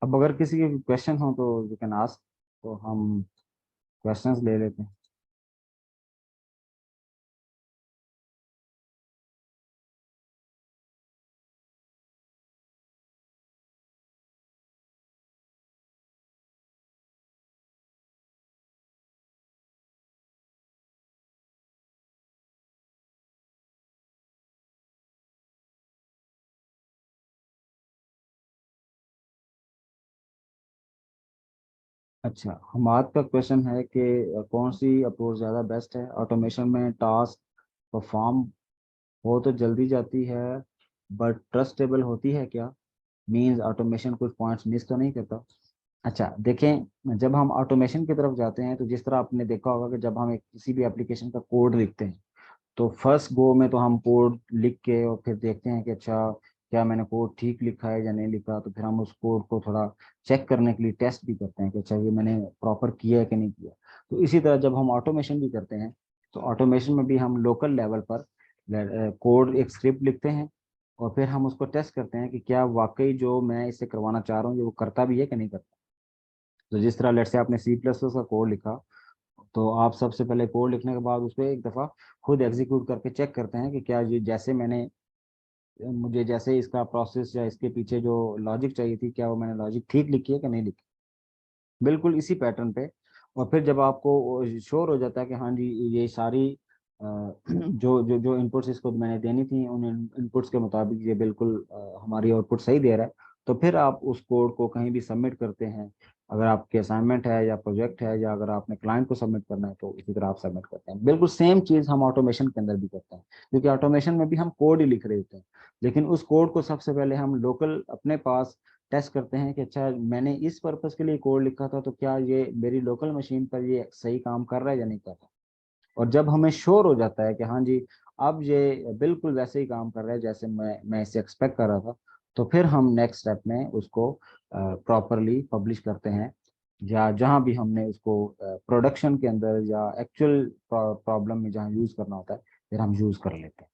अब अगर किसी के क्वेश्चन हो तो यू कैन आस्क, तो हम क्वेश्चंस ले लेते हैं। अच्छा, हमारे का क्वेश्चन है कि कौन सी अप्रोच ज़्यादा बेस्ट है ऑटोमेशन में? टास्क परफॉर्म हो तो जल्दी जाती है, बट ट्रस्टेबल होती है क्या? मींस ऑटोमेशन कुछ पॉइंट्स मिस तो नहीं करता? अच्छा देखें, जब हम ऑटोमेशन की तरफ जाते हैं तो जिस तरह आपने देखा होगा कि जब हम एक किसी भी एप्लीकेशन का कोड लिखते हैं, तो फर्स्ट गो में तो हम कोड लिख के और फिर देखते हैं कि अच्छा क्या मैंने कोड ठीक लिखा है या नहीं लिखा, तो फिर हम उस कोड को थोड़ा चेक करने के लिए टेस्ट भी करते हैं कि अच्छा ये मैंने प्रॉपर किया है कि नहीं किया। तो इसी तरह जब हम ऑटोमेशन भी करते हैं, तो ऑटोमेशन में भी हम लोकल लेवल पर कोड एक स्क्रिप्ट लिखते हैं, और फिर हम उसको टेस्ट करते हैं कि क्या वाकई जो मैं इससे करवाना चाह रहा हूँ ये वो करता भी है कि नहीं करता। तो जिस तरह लेट से आपने सी प्लस प्लस का कोड लिखा, तो आप सबसे पहले कोड लिखने के बाद उस पर एक दफ़ा खुद एग्जीक्यूट करके चेक करते हैं कि क्या ये जैसे मैंने, मुझे जैसे इसका प्रोसेस या इसके पीछे जो लॉजिक चाहिए थी, क्या वो मैंने लॉजिक ठीक लिखी है कि नहीं लिखी, बिल्कुल इसी पैटर्न पे। और फिर जब आपको श्योर हो जाता है कि हाँ जी ये सारी जो जो जो इनपुट्स इसको मैंने देनी थी, उन इनपुट्स के मुताबिक ये बिल्कुल हमारी आउटपुट सही दे रहा है, तो फिर आप उस कोड को कहीं भी सबमिट करते हैं। अगर आपके असाइनमेंट है या प्रोजेक्ट है, या अगर आपने क्लाइंट को सबमिट करना है, तो इसी तरह आप सबमिट करते हैं। बिल्कुल सेम चीज़ हम ऑटोमेशन के अंदर भी करते हैं, क्योंकि ऑटोमेशन में भी हम कोड ही लिख रहे होते हैं, लेकिन उस कोड को सबसे पहले हम लोकल अपने पास टेस्ट करते हैं कि अच्छा मैंने इस पर्पस के लिए कोड लिखा था, तो क्या ये मेरी लोकल मशीन पर ये सही काम कर रहा है या नहीं कर रहा। और जब हमें श्योर हो जाता है कि हाँ जी अब ये बिल्कुल वैसे ही काम कर रहा है जैसे मैं इसे एक्सपेक्ट कर रहा था, तो फिर हम नेक्स्ट स्टेप में उसको प्रॉपरली पब्लिश करते हैं, या जहाँ भी हमने उसको प्रोडक्शन के अंदर या एक्चुअल प्रॉब्लम में जहाँ यूज़ करना होता है, फिर हम यूज़ कर लेते हैं।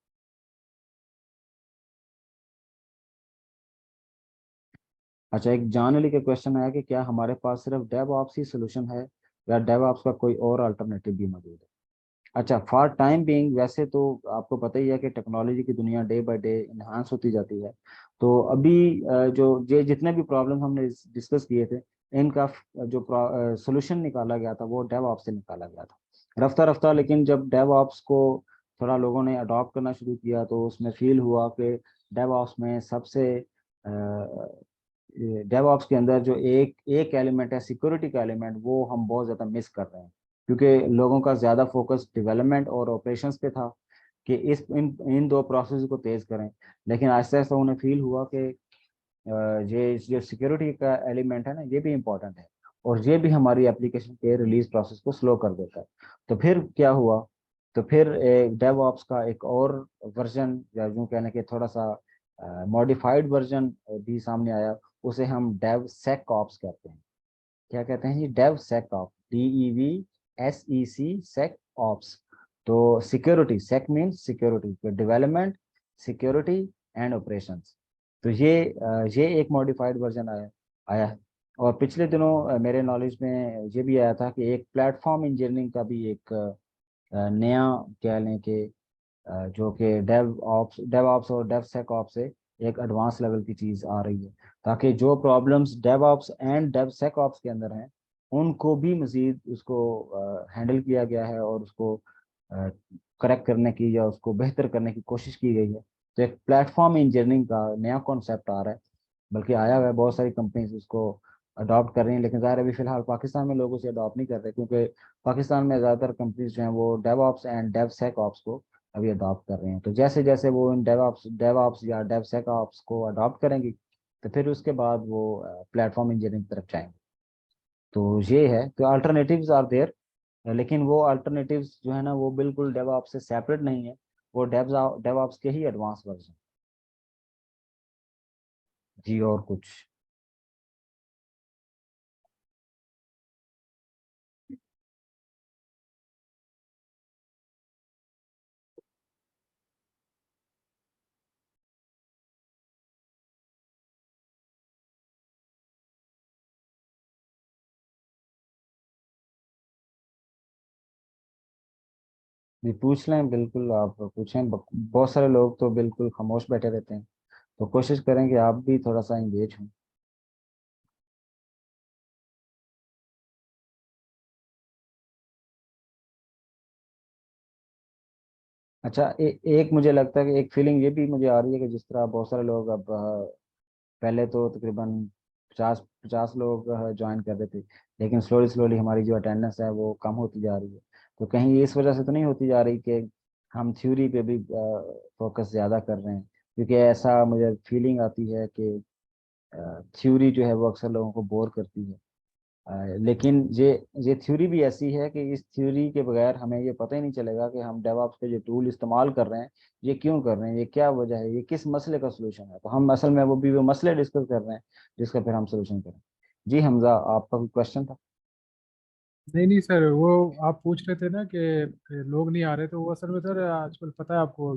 अच्छा, एक जान अली का क्वेश्चन आया कि क्या हमारे पास सिर्फ डेव ऑप्स ही सोल्यूशन है, या डेव ऑप्स का कोई और अल्टरनेटिव भी मौजूद है? अच्छा, फॉर टाइम बीइंग वैसे तो आपको पता ही है कि टेक्नोलॉजी की दुनिया डे बाय डे इन्हांस होती जाती है। तो अभी जो ये जितने भी प्रॉब्लम हमने डिस्कस किए थे, इनका जो सोल्यूशन निकाला गया था वो डेव ऑप्स से निकाला गया था रफ्ता रफ्ता। लेकिन जब डेव ऑप्स को थोड़ा लोगों ने अडॉप्ट करना शुरू किया, तो उसमें फील हुआ कि डेव ऑप्स में सबसे डेवऑप्स के अंदर जो एक एक एलिमेंट है, सिक्योरिटी का एलिमेंट, वो हम बहुत ज़्यादा मिस कर रहे हैं, क्योंकि लोगों का ज़्यादा फोकस डेवलपमेंट और ऑपरेशंस पे था कि इस इन इन दो प्रोसेस को तेज़ करें। लेकिन आहिस्ता आहिस्ता उन्हें फील हुआ कि ये जो सिक्योरिटी का एलिमेंट है ना, ये भी इम्पोर्टेंट है, और ये भी हमारी एप्लीकेशन के रिलीज प्रोसेस को स्लो कर देता है। तो फिर क्या हुआ, तो फिर डेवऑप्स का एक और वर्जन, या यूँ कहने के थोड़ा सा मॉडिफाइड वर्जन भी सामने आया। उसे हम डेव सेक ऑप्स कहते हैं। क्या कहते हैं जी? Dev sec ops, DEVSEC sec ops. तो security, sec means security, development, security and operations. तो ये एक मॉडिफाइड वर्जन आया आया है। और पिछले दिनों मेरे नॉलेज में ये भी आया था कि एक प्लेटफॉर्म इंजीनियरिंग का भी एक नया, कह लें कि जो कि डेव ऑप्स और डेव सेक ऑप्स से एक एडवांस लेवल की चीज़ आ रही है, ताकि जो problems dev ops and dev sec ops के अंदर हैं, उनको भी मजीद उसको हैंडल किया गया है, और उसको करेक्ट करने की या उसको बेहतर करने की कोशिश की गई है। तो एक प्लेटफॉर्म इंजीनियरिंग का नया कॉन्सेप्ट आ रहा है, बल्कि आया हुआ है, बहुत सारी कंपनीज उसको अडॉप्ट कर रही हैं, लेकिन ज़ाहिर है अभी फिलहाल पाकिस्तान में लोग उसे अडॉप्ट नहीं कर रहे, क्योंकि पाकिस्तान में ज़्यादातर कंपनीज जो हैं वो डेवऑप्स एंड डेवसेकऑप्स को अभी अडॉप्ट कर रहे हैं। तो जैसे जैसे वो इन डेवऑप्स या डेवसेकऑप्स को अडॉप्ट करेंगी, तो फिर उसके बाद वो प्लेटफॉर्म इंजीनियरिंग की तरफ जाएंगे। तो ये है, तो अल्टरनेटिव्स आर देयर, लेकिन वो अल्टरनेटिव्स जो है ना, वो बिल्कुल डेवऑप्स से सेपरेट नहीं है, वो डेवऑप्स के ही एडवांस वर्जन। जी, और कुछ? जी पूछ लें, बिल्कुल आप पूछें। बहुत सारे लोग तो बिल्कुल खामोश बैठे रहते हैं, तो कोशिश करें कि आप भी थोड़ा सा इंगेज हों। अच्छा, एक मुझे लगता है कि एक फीलिंग ये भी मुझे आ रही है कि जिस तरह बहुत सारे लोग अब पहले तो तकरीबन 50 लोग ज्वाइन कर रहे थे, लेकिन स्लोली स्लोली हमारी जो अटेंडेंस है वो कम होती जा रही है। तो कहीं ये इस वजह से तो नहीं होती जा रही कि हम थ्योरी पे भी फोकस ज़्यादा कर रहे हैं? क्योंकि ऐसा मुझे फीलिंग आती है कि थ्योरी जो है वो अक्सर लोगों को बोर करती है। लेकिन ये थ्योरी भी ऐसी है कि इस थ्योरी के बगैर हमें ये पता ही नहीं चलेगा कि हम डेवऑप्स के जो टूल इस्तेमाल कर रहे हैं ये क्यों कर रहे हैं, ये क्या वजह है, ये किस मसले का सोल्यूशन है। तो हम असल में वो मसले डिस्कस कर रहे हैं जिसका फिर हम सोल्यूशन करें। जी हमजा, आपका कोई क्वेश्चन था? नहीं नहीं सर, वो आप पूछ रहे थे ना कि लोग नहीं आ रहे, तो वो असल में सर आजकल पता है आपको,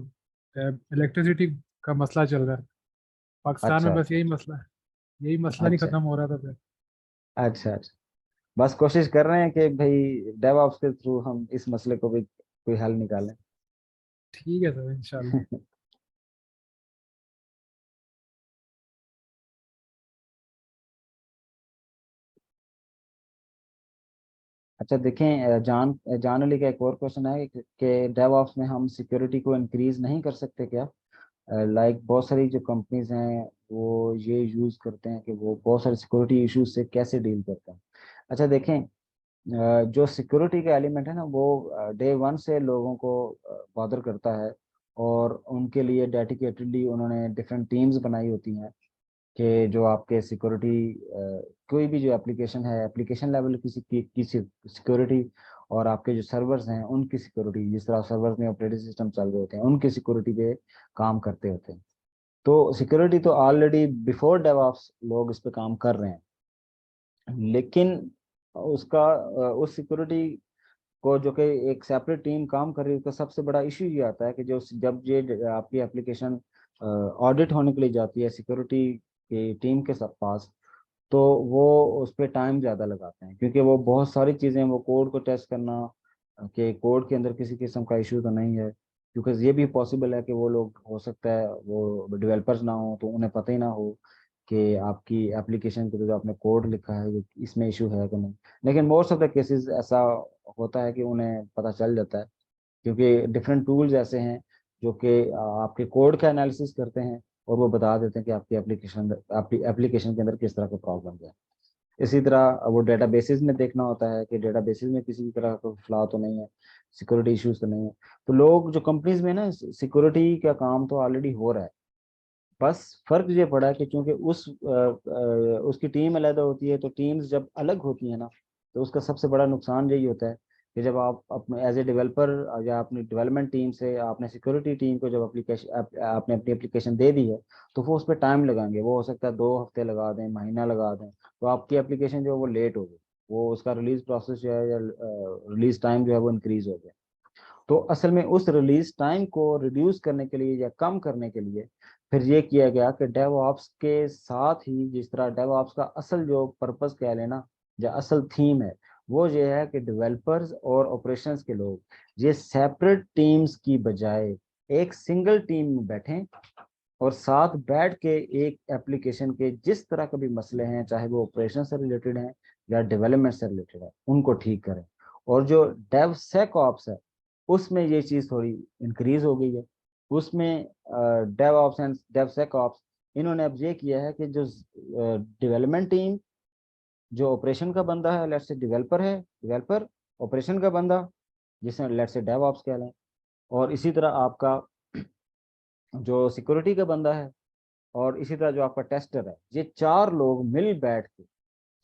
इलेक्ट्रिसिटी का मसला चल रहा है पाकिस्तान में, अच्छा बस अच्छा यही मसला है। यही मसला नहीं अच्छा खत्म हो रहा था फिर। अच्छा अच्छा। बस कोशिश कर रहे हैं कि भाई डेवऑप्स के थ्रू हम इस मसले को भी कोई हल निकालें। ठीक है सर, इंशाल्लाह। अच्छा देखें, जान अली का एक और क्वेश्चन है कि डेवऑप्स में हम सिक्योरिटी को इंक्रीज नहीं कर सकते क्या? लाइक बहुत सारी जो कंपनीज हैं वो ये यूज़ करते हैं कि वो बहुत सारे सिक्योरिटी इश्यूज से कैसे डील करते हैं। अच्छा देखें, जो सिक्योरिटी का एलिमेंट है ना वो डे वन से लोगों को बॉदर करता है, और उनके लिए डेडिकेटेडली उन्होंने डिफरेंट टीम्स बनाई होती हैं कि जो आपके सिक्योरिटी, कोई भी जो एप्लीकेशन है, एप्लीकेशन लेवल की सिक्योरिटी, और आपके जो सर्वर्स हैं उनकी सिक्योरिटी, जिस तरह सर्वर्स में ऑपरेटिंग सिस्टम चल रहे होते हैं उनकी सिक्योरिटी पे काम करते होते हैं। तो सिक्योरिटी तो ऑलरेडी बिफोर डेवऑप्स लोग इस पे काम कर रहे हैं, लेकिन उस सिक्योरिटी को जो कि एक सेपरेट टीम काम कर रही है, उसका सबसे बड़ा इशू ये आता है कि जो जब ये आपकी एप्लीकेशन ऑडिट होने के लिए जाती है सिक्योरिटी की टीम के पास, तो वो उस पर टाइम ज़्यादा लगाते हैं, क्योंकि वो बहुत सारी चीज़ें, वो कोड को टेस्ट करना कि कोड के अंदर किसी किस्म का इशू तो नहीं है। क्योंकि ये भी पॉसिबल है कि वो लोग, हो सकता है वो डेवलपर्स ना हो तो उन्हें पता ही ना हो कि आपकी एप्लीकेशन के जो आपने कोड लिखा है ये इसमें इशू है कि नहीं। लेकिन मोस्ट ऑफ द केसेस ऐसा होता है कि उन्हें पता चल जाता है, क्योंकि डिफरेंट टूल्स ऐसे हैं जो कि आपके कोड का एनालिसिस करते हैं और वो बता देते हैं कि आपकी एप्लीकेशन के अंदर किस तरह का प्रॉब्लम है। इसी तरह वो डेटाबेसेस में देखना होता है कि डेटाबेसेस में किसी भी तरह का फ्लॉ तो नहीं है, सिक्योरिटी इश्यूज तो नहीं है। तो लोग जो कंपनीज में ना सिक्योरिटी का काम तो ऑलरेडी हो रहा है, बस फर्क ये पड़ा है कि चूंकि उसकी टीम अलग होती है, तो टीम्स जब अलग होती है ना, तो उसका सबसे बड़ा नुकसान यही होता है कि जब आप अपने एज ए डेवलपर या अपनी डेवलपमेंट टीम से आपने सिक्योरिटी टीम को जब आपने अपनी एप्लीकेशन दे दी है, तो वो उस पर टाइम लगाएंगे। वो हो सकता है 2 हफ्ते लगा दें, महीना लगा दें, तो आपकी एप्लीकेशन जो है वो लेट हो गई, वो उसका रिलीज प्रोसेस जो है या रिलीज टाइम जो है वो इंक्रीज हो गया। तो असल में उस रिलीज टाइम को रिड्यूस करने के लिए या कम करने के लिए फिर ये किया गया कि डेवऑप्स के साथ ही, जिस तरह डेवऑप्स का असल जो पर्पस कह लेना या असल थीम है, वो ये है कि डेवलपर्स और ऑपरेशंस के लोग ये सेपरेट टीम्स की बजाय एक सिंगल टीम में बैठें और साथ बैठ के एक एप्लीकेशन के जिस तरह के भी मसले हैं, चाहे वो ऑपरेशन से रिलेटेड हैं या डेवलपमेंट से रिलेटेड है, उनको ठीक करें। और जो डेव सेक ऑप्स है उसमें ये चीज़ थोड़ी इंक्रीज हो गई है। उसमें dev ops and dev sec ops, इन्होंने अब ये किया है कि जो डेवलपमेंट टीम, जो ऑपरेशन का बंदा है, लेट्स से डेवलपर है, डेवलपर ऑपरेशन का बंदा जिसे लेट्स से डेव ऑप्स कह लें, और इसी तरह आपका जो सिक्योरिटी का बंदा है, और इसी तरह जो आपका टेस्टर है, ये 4 लोग मिल बैठ के,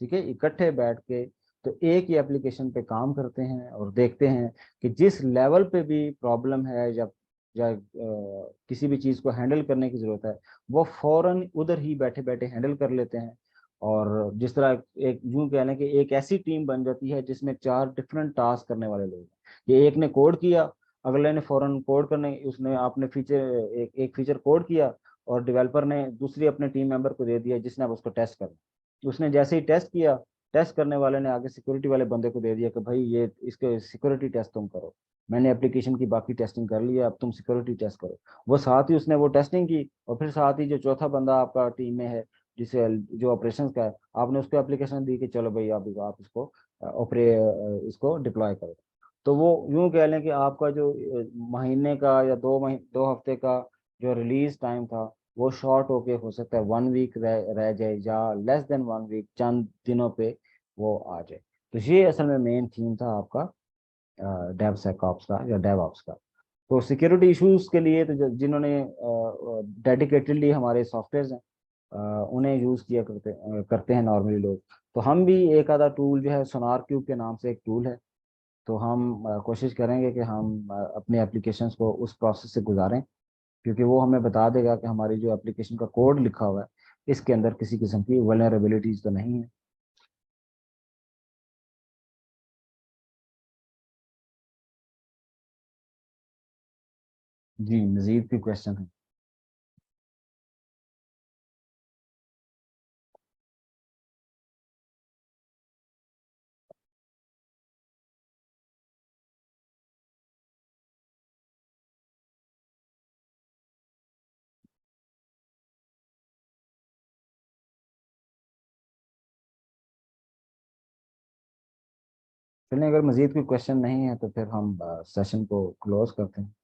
ठीक है, इकट्ठे बैठ के, तो एक ही एप्लीकेशन पे काम करते हैं और देखते हैं कि जिस लेवल पे भी प्रॉब्लम है या किसी भी चीज़ को हैंडल करने की ज़रूरत है, वो फौरन उधर ही बैठे बैठे हैंडल कर लेते हैं। और जिस तरह एक यूं कह लें कि एक ऐसी टीम बन जाती है जिसमें 4 डिफरेंट टास्क करने वाले लोग हैं। ये एक ने कोड किया, अगले ने फौरन कोड करने, उसने आपने एक फीचर कोड किया, और डेवलपर ने दूसरी अपने टीम मेंबर को दे दिया जिसने अब उसको टेस्ट करना। उसने जैसे ही टेस्ट किया, टेस्ट करने वाले ने आगे सिक्योरिटी वाले बंदे को दे दिया कि भाई ये इसके सिक्योरिटी टेस्ट तुम करो, मैंने एप्लीकेशन की बाकी टेस्टिंग कर ली है, अब तुम सिक्योरिटी टेस्ट करो। वो साथ ही उसने वो टेस्टिंग की, और फिर साथ ही जो चौथा बंदा आपका टीम में है, जिसे जो ऑपरेशन का है, आपने उसको एप्लीकेशन दी कि चलो भाई आप इसको ऑपरे इसको डिप्लॉय करो। तो वो यूं कह लें कि आपका जो महीने का या 2 हफ्ते का जो रिलीज टाइम था, वो शॉर्ट होके हो सकता है 1 वीक रह जाए, या लेस देन 1 वीक, चंद दिनों पे वो आ जाए। तो ये असल में मेन थीम था आपका डेव सेकऑप्स का या डेव ऑप्स का। तो सिक्योरिटी इश्यूज के लिए तो जिन्होंने डेडिकेटेडली हमारे सॉफ्टवेयर हैं, उन्हें यूज किया करते हैं नॉर्मली लोग। तो हम भी एक आधा टूल जो है, सोनार क्यूब के नाम से एक टूल है, तो हम कोशिश करेंगे कि हम अपने एप्लीकेशंस को उस प्रोसेस से गुजारें, क्योंकि वो हमें बता देगा कि हमारी जो एप्लीकेशन का कोड लिखा हुआ है, इसके अंदर किसी किस्म की वल्नरेबिलिटीज तो नहीं है। जी, मजीद भी क्वेश्चन है? चलिए, अगर मजीद कोई क्वेश्चन नहीं है तो फिर हम सेशन को क्लोज करते हैं।